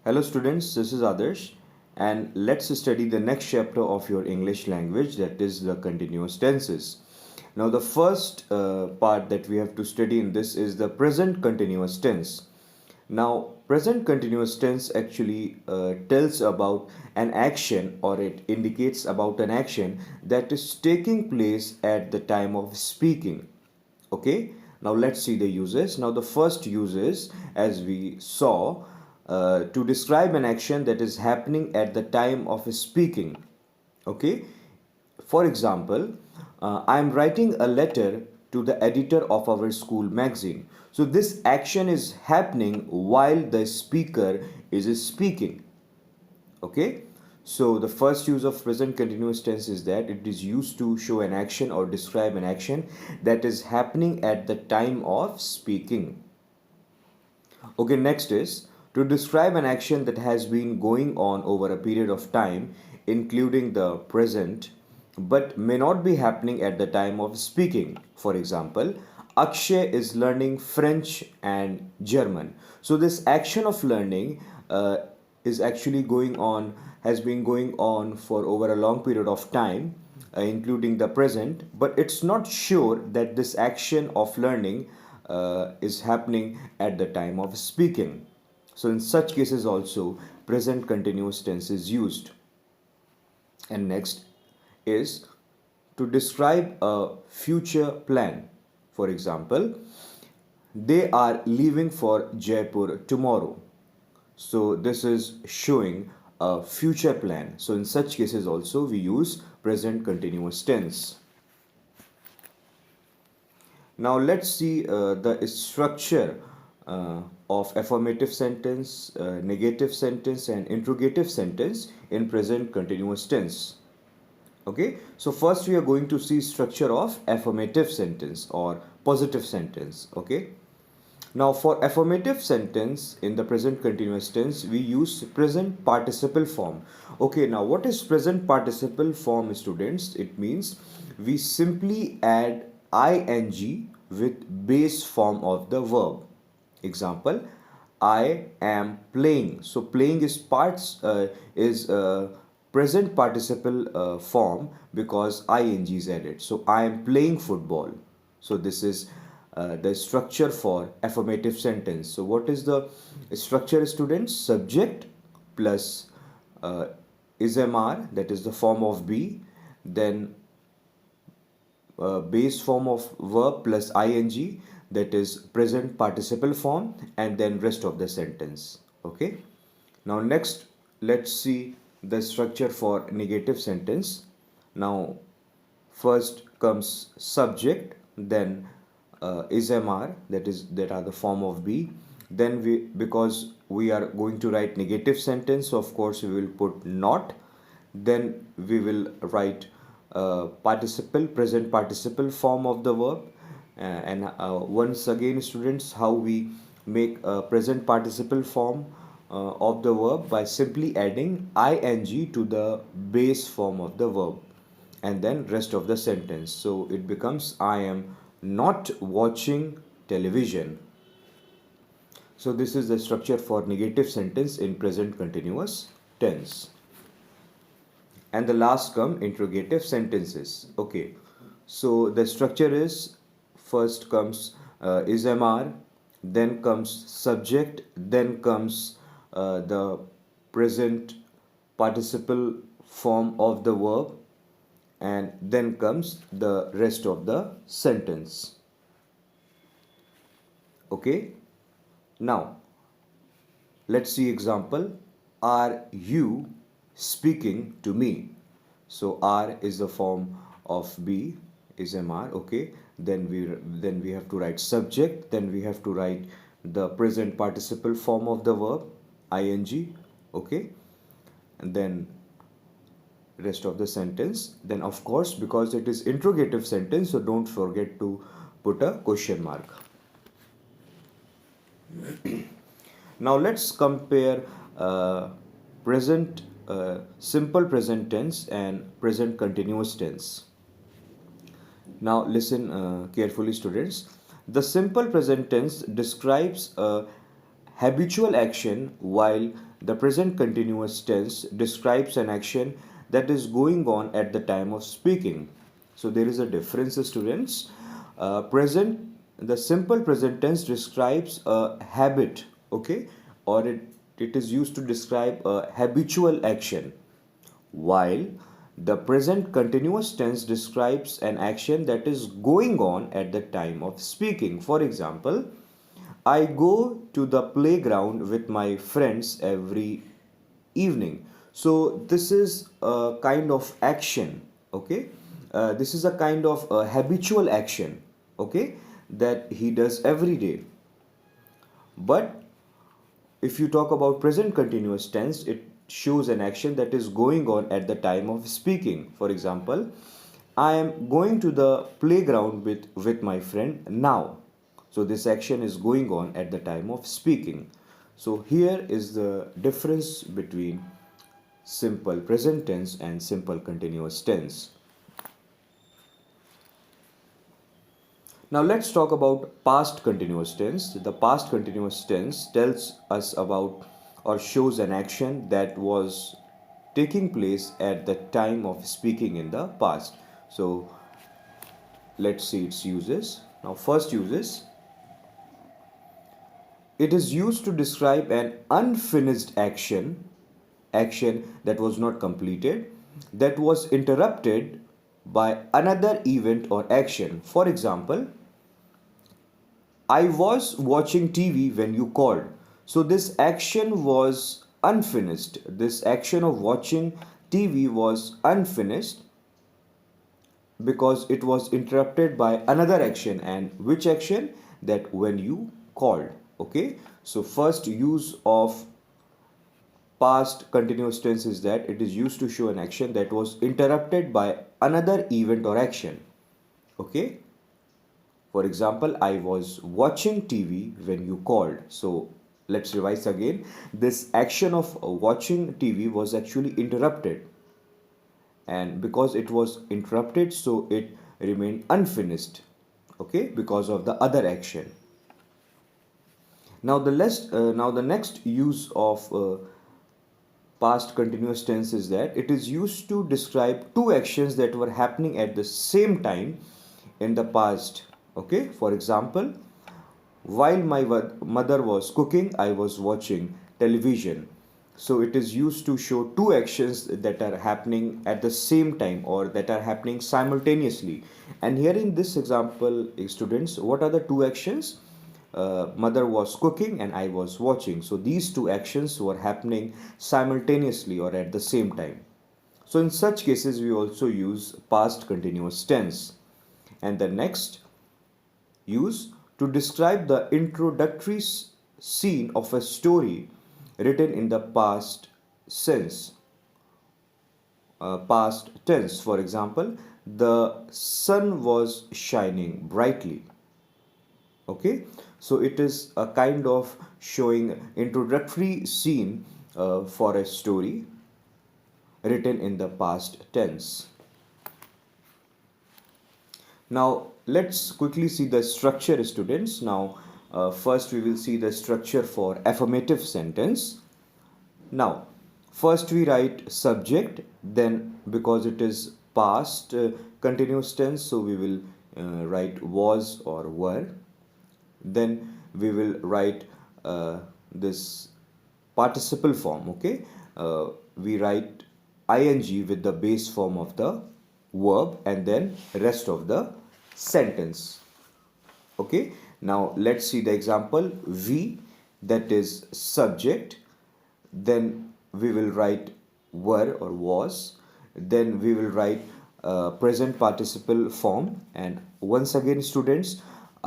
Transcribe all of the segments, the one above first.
Hello students, this is Adarsh and let's study the next chapter of your English language, that is the continuous tenses. Now the first part that we have to study in this is the present continuous tense. Now present continuous tense actually tells about an action, or it indicates about an action that is taking place at the time of speaking. Okay, now let's see the uses. Now the first use is, as we saw, to describe an action that is happening at the time of speaking. Okay, for example, I am writing a letter to the editor of our school magazine. So this action is happening while the speaker is speaking. Okay, so the first use of present continuous tense is that it is used to show an action or describe an action that is happening at the time of speaking. Okay, next is to describe an action that has been going on over a period of time, including the present, but may not be happening at the time of speaking. For example, Akshay is learning French and German. So this action of learning is actually going on, has been going on for over a long period of time, including the present, but it's not sure that this action of learning is happening at the time of speaking. So in such cases also present continuous tense is used. And next is to describe a future plan. For example, they are leaving for Jaipur tomorrow. So this is showing a future plan. So in such cases also we use present continuous tense. Now let's see the structure of affirmative sentence, negative sentence and interrogative sentence in present continuous tense. Okay, so first we are going to see structure of affirmative sentence or positive sentence. Okay, now for affirmative sentence in the present continuous tense we use present participle form. Okay, now what is present participle form, students? It means we simply add ing with base form of the verb. Example, I am playing. So playing is present participle form because ing is added. So I am playing football. So this is the structure for affirmative sentence. So what is the structure, students? Subject plus is mr, that is the form of be, then base form of verb plus ing, that is present participle form, and then rest of the sentence. Okay, now next let's see the structure for negative sentence. Now first comes subject, then is mr, that are the form of be, then we, because we are going to write negative sentence, so of course we will put not, then we will write present participle form of the verb. And once again, students, how we make a present participle form of the verb? By simply adding ing to the base form of the verb and then rest of the sentence. So it becomes I am not watching television. So this is the structure for negative sentence in present continuous tense. And the last come interrogative sentences. Okay, so the structure is first comes is mr, then comes subject, then comes the present participle form of the verb, and then comes the rest of the sentence. Okay, now let's see example. Are you speaking to me? So are is the form of be, is mr. Okay, then we have to write subject, then we have to write the present participle form of the verb ing. Okay, and then rest of the sentence. Then of course, because it is interrogative sentence, so don't forget to put a question mark. Now let's compare present simple present tense and present continuous tense. Now listen carefully, students. The simple present tense describes a habitual action while the present continuous tense describes an action that is going on at the time of speaking. So there is a difference, students. The simple present tense describes a habit, okay, or it is used to describe a habitual action, while the present continuous tense describes an action that is going on at the time of speaking. For example, I go to the playground with my friends every evening. So this is a kind of action, okay? This is a kind of habitual action, okay, that he does every day. But if you talk about present continuous tense, it shows an action that is going on at the time of speaking. For example, I am going to the playground with my friend now. So this action is going on at the time of speaking. So here is the difference between simple present tense and simple continuous tense. Now let's talk about past continuous tense. The past continuous tense tells us about or shows an action that was taking place at the time of speaking in the past. So let's see its uses. Now first uses, it is used to describe an unfinished action that was not completed, that was interrupted by another event or action. For example, I was watching TV when you called. So this action was unfinished. This action of watching TV was unfinished because it was interrupted by another action. And which action? That when you called. Okay. So first use of past continuous tense is that it is used to show an action that was interrupted by another event or action. Okay. For example, I was watching TV when you called. So let's revise again. This action of watching TV was actually interrupted. And because it was interrupted, so it remained unfinished. Okay, because of the other action. Now the next use of past continuous tense is that it is used to describe two actions that were happening at the same time in the past. Okay, for example, while my mother was cooking, I was watching television. So it is used to show two actions that are happening at the same time or that are happening simultaneously. And here in this example, students, what are the two actions? Mother was cooking and I was watching. So these two actions were happening simultaneously or at the same time. So in such cases, we also use past continuous tense. And the next use to describe the introductory scene of a story written in the past past tense. For example, the sun was shining brightly. Okay, so it is a kind of showing introductory scene for a story written in the past tense. Now let's quickly see the structure, students. Now first we will see the structure for affirmative sentence. Now first we write subject, then because it is past continuous tense, so we will write was or were. Then we will write this participle form. Okay, we write ing with the base form of the verb and then rest of the sentence. Okay, now let's see the example. We, that is subject, then we will write were or was, then we will write present participle form. And once again, students,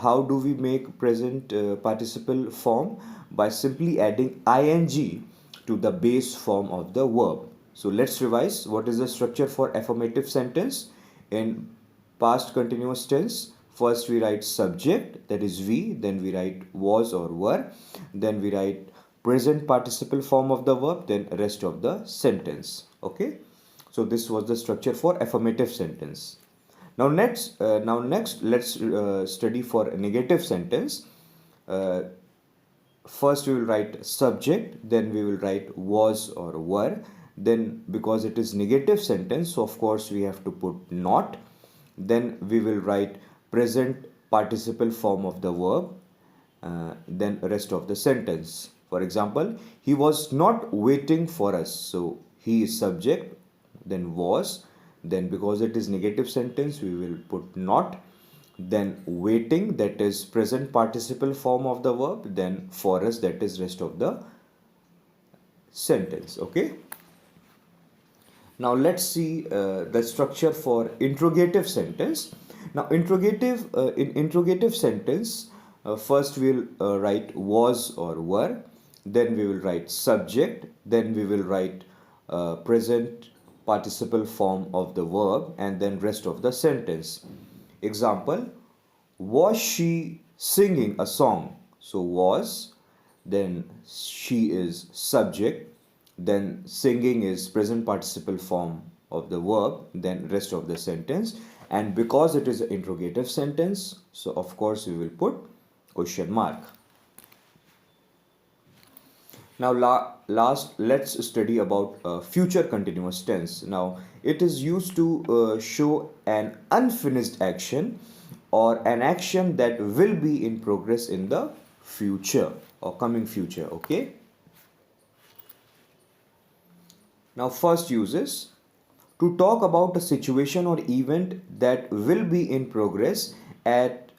how do we make present participle form? By simply adding ing to the base form of the verb. So let's revise. What is the structure for affirmative sentence? In past continuous tense, first we write subject, that is we, then we write was or were, then we write present participle form of the verb, then rest of the sentence. Okay, so this was the structure for affirmative sentence. Now next let's study for a negative sentence. first we will write subject, then we will write was or were. Then because it is negative sentence, so of course we have to put not. Then we will write present participle form of the verb, then rest of the sentence. For example, he was not waiting for us. So he is subject, then was, then because it is negative sentence we will put not, then waiting, that is present participle form of the verb, then for us, that is rest of the sentence. Okay, now let's see the structure for interrogative sentence. Now in interrogative sentence, first we'll write was or were, then we will write subject, then we will write present participle form of the verb, and then rest of the sentence. Example, was she singing a song? So was, then she is subject, then singing is present participle form of the verb, then rest of the sentence. And because it is an interrogative sentence, so of course we will put question mark. Now last, let's study about future continuous tense. Now it is used to show an unfinished action or an action that will be in progress in the future or coming future. Okay, now first uses to talk about a situation or event that will be in progress at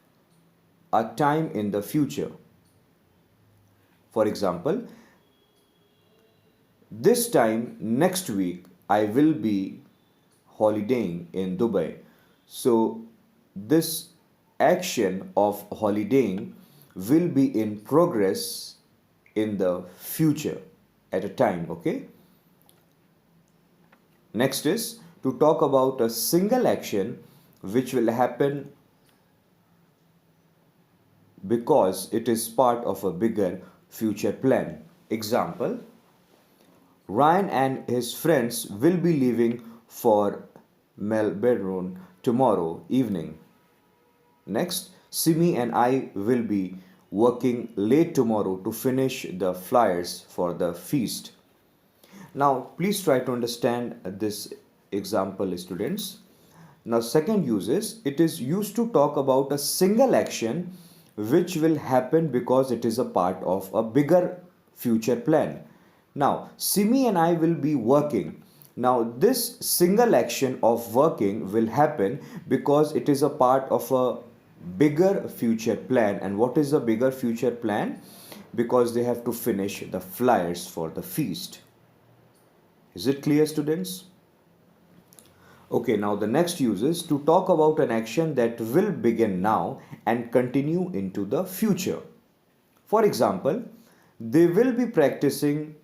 a time in the future. For example, this time next week I will be holidaying in Dubai. So this action of holidaying will be in progress in the future at a time. Okay, next is to talk about a single action which will happen because it is part of a bigger future plan. Example, Ryan and his friends will be leaving for Melbourne tomorrow evening. Next, Simi and I will be working late tomorrow to finish the flyers for the feast. Now, please try to understand this example, students. Now, second use is it is used to talk about a single action which will happen because it is a part of a bigger future plan. Now, Simi and I will be working. Now, this single action of working will happen because it is a part of a bigger future plan. And what is a bigger future plan? Because they have to finish the flyers for the feast. Is it clear, students? Okay, now the next use is to talk about an action that will begin now and continue into the future. For example, they will be practicing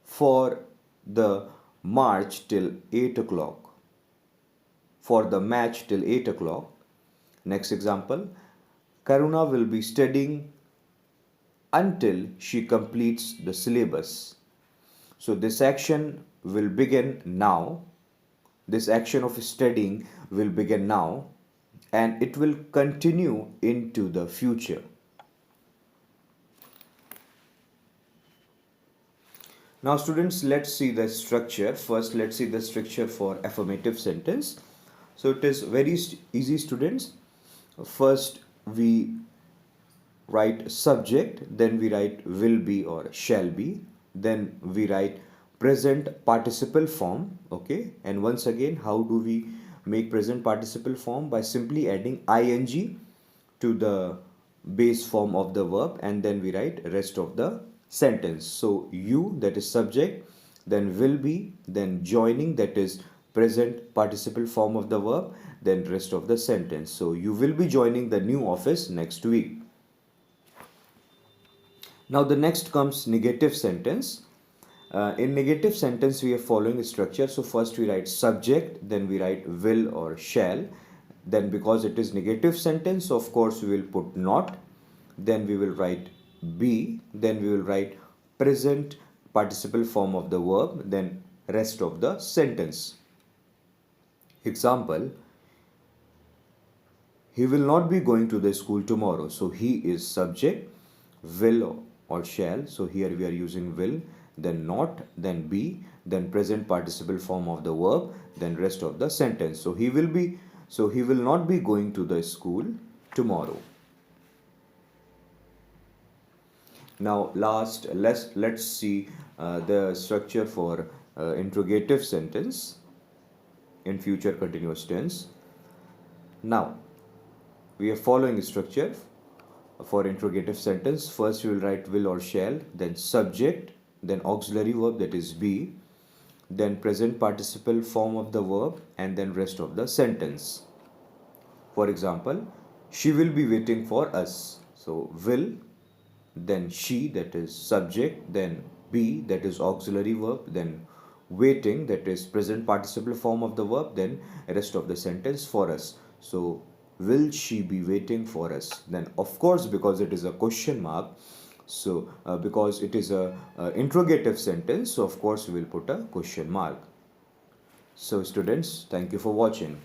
for the march till 8 o'clock, for the match till 8 o'clock. Next example, Karuna will be studying until she completes the syllabus. So this action will begin now. This action of studying will begin now and it will continue into the future. Now students, let's see the structure. First, let's see the structure for affirmative sentence. So it is very easy, students. First we write subject, then we write will be or shall be, then we write present participle form. Okay, and once again, how do we make present participle form? By simply adding ing to the base form of the verb, and then we write rest of the sentence. So you, that is subject, then will be, then joining, that is present participle form of the verb, then rest of the sentence. So you will be joining the new office next week. Now the next comes negative sentence. In negative sentence we are following a structure. So first we write subject, then we write will or shall. Then because it is negative sentence, so of course we will put not. Then we will write be, then we will write present participle form of the verb, then rest of the sentence. Example, he will not be going to the school tomorrow. So he is subject, will or shall. So here we are using will, then not, then be, then present participle form of the verb, then rest of the sentence. So he will not be going to the school tomorrow. Now last, let's see the structure for interrogative sentence in future continuous tense. Now we are following structure for interrogative sentence. First we will write will or shall, then subject, then auxiliary verb, that is be, then present participle form of the verb, and then rest of the sentence. For example, she will be waiting for us. So will, then she, that is subject, then be, that is auxiliary verb, then waiting, that is present participle form of the verb, then rest of the sentence for us. So will she be waiting for us? Then of course, because it is a question mark, so because it is a interrogative sentence, so of course we will put a question mark. So students, thank you for watching.